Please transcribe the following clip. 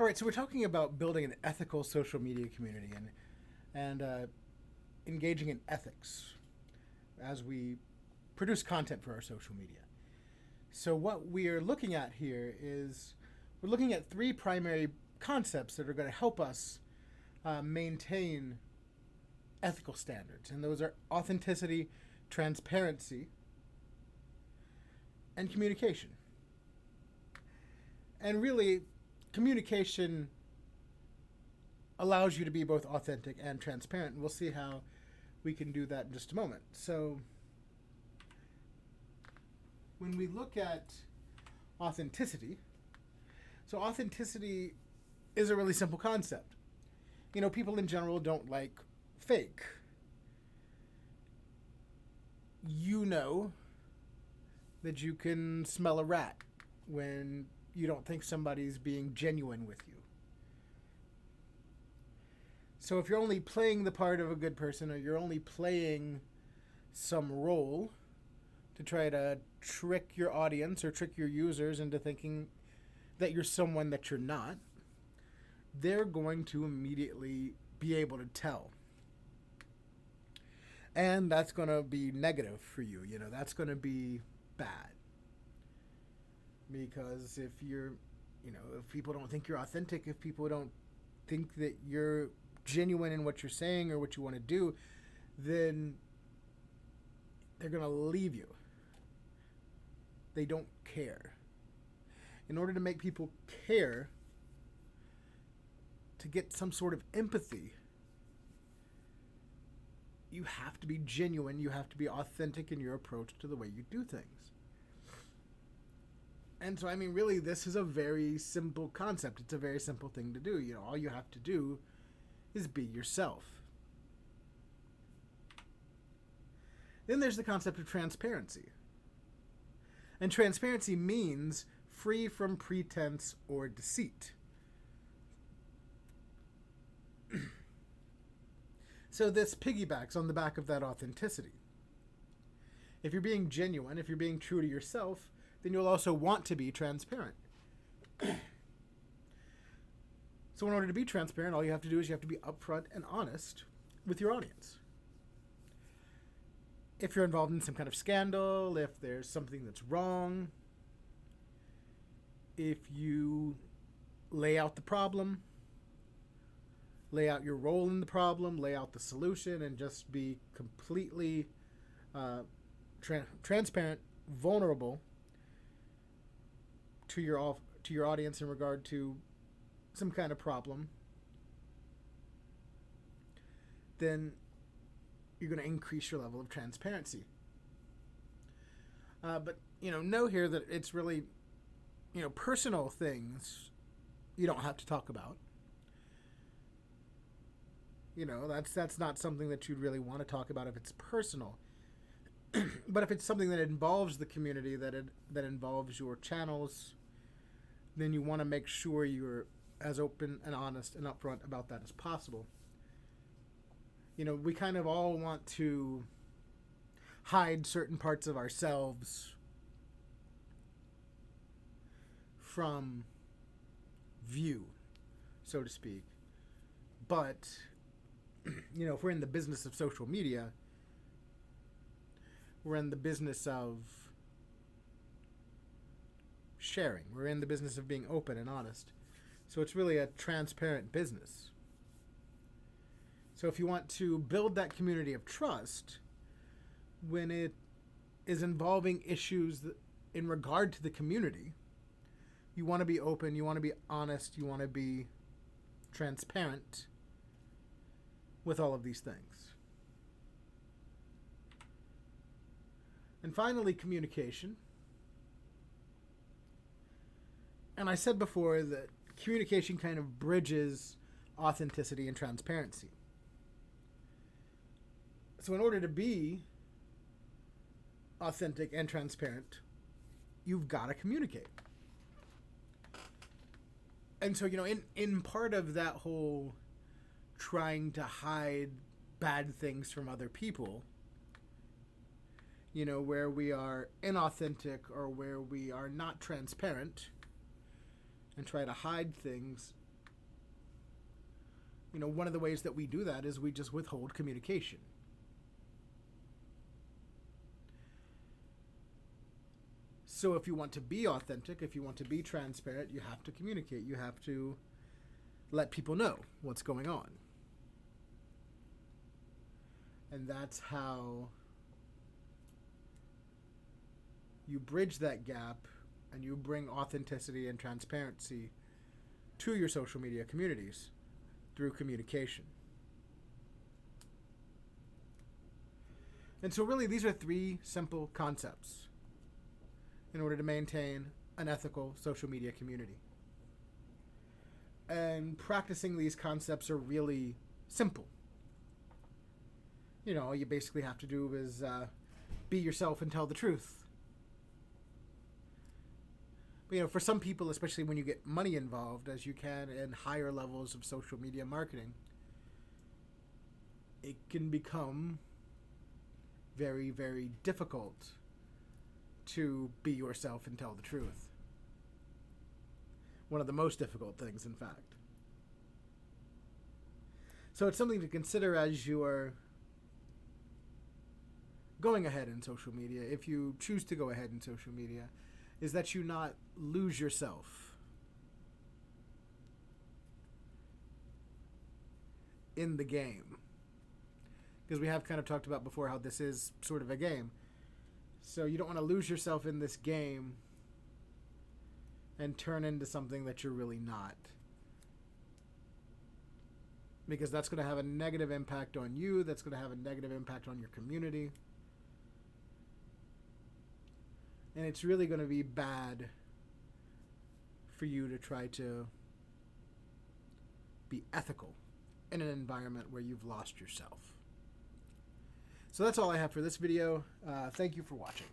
All right, so we're talking about building an ethical social media community and engaging in ethics as we produce content for our social media. So what we are looking at here is we're looking at three primary concepts that are going to help us maintain ethical standards, and those are authenticity, transparency, and communication. And really, communication allows you to be both authentic and transparent, and we'll see how we can do that in just a moment. So when we look at authenticity, so authenticity is a really simple concept. You know, people in general don't like fake. You know that you can smell a rat when you don't think somebody's being genuine with you. So if you're only playing the part of a good person, or you're only playing some role to try to trick your audience or trick your users into thinking that you're someone that you're not, they're going to immediately be able to tell. And that's going to be negative for you. You know, that's going to be bad. Because if you're, you know, if people don't think you're authentic, if people don't think that you're genuine in what you're saying or what you want to do, then they're going to leave you. They don't care. In order to make people care, to get some sort of empathy, you have to be genuine, you have to be authentic in your approach to the way you do things. And so, I mean, really, this is a very simple concept. It's a very simple thing to do. You know, all you have to do is be yourself. Then there's the concept of transparency. And transparency means free from pretense or deceit. So this piggybacks on the back of that authenticity. If you're being genuine, if you're being true to yourself, then you'll also want to be transparent. So in order to be transparent, all you have to do is you have to be upfront and honest with your audience. If you're involved in some kind of scandal, if there's something that's wrong, if you lay out the problem, lay out your role in the problem, lay out the solution, and just be completely transparent, vulnerable to your audience in regard to some kind of problem, then you're going to increase your level of transparency. But, you know here that it's really, you know, personal things you don't have to talk about. You know, that's not something that you'd really want to talk about if it's personal. But if it's something that involves the community, that involves your channels, then you want to make sure you're as open and honest and upfront about that as possible. You know, we kind of all want to hide certain parts of ourselves from view, so to speak. But, you know, if we're in the business of social media, we're in the business of sharing. We're in the business of being open and honest. So it's really a transparent business. So if you want to build that community of trust, when it is involving issues in regard to the community, you want to be open, you want to be honest, you want to be transparent with all of these things. And finally, communication. And I said before that communication kind of bridges authenticity and transparency. So in order to be authentic and transparent, you've got to communicate. And so, you know, in part of that whole trying to hide bad things from other people, you know, where we are inauthentic or where we are not transparent and try to hide things, one of the ways that we do that is we just withhold communication. So if you want to be authentic, if you want to be transparent, you have to communicate. You have to let people know what's going on. And that's how you bridge that gap and you bring authenticity and transparency to your social media communities through communication. And so really these are 3 simple concepts in order to maintain an ethical social media community. And practicing these concepts are really simple. All you basically have to do is be yourself and tell the truth. But, for some people, especially when you get money involved, as you can in higher levels of social media marketing, it can become very, very difficult to be yourself and tell the truth. One of the most difficult things, in fact. So it's something to consider as you are going ahead in social media, if you choose to go ahead in social media, is that you not lose yourself in the game. Because we have kind of talked about before how this is sort of a game. So you don't want to lose yourself in this game and turn into something that you're really not. Because that's going to have a negative impact on you. That's going to have a negative impact on your community. And it's really going to be bad for you to try to be ethical in an environment where you've lost yourself. So that's all I have for this video. Thank you for watching.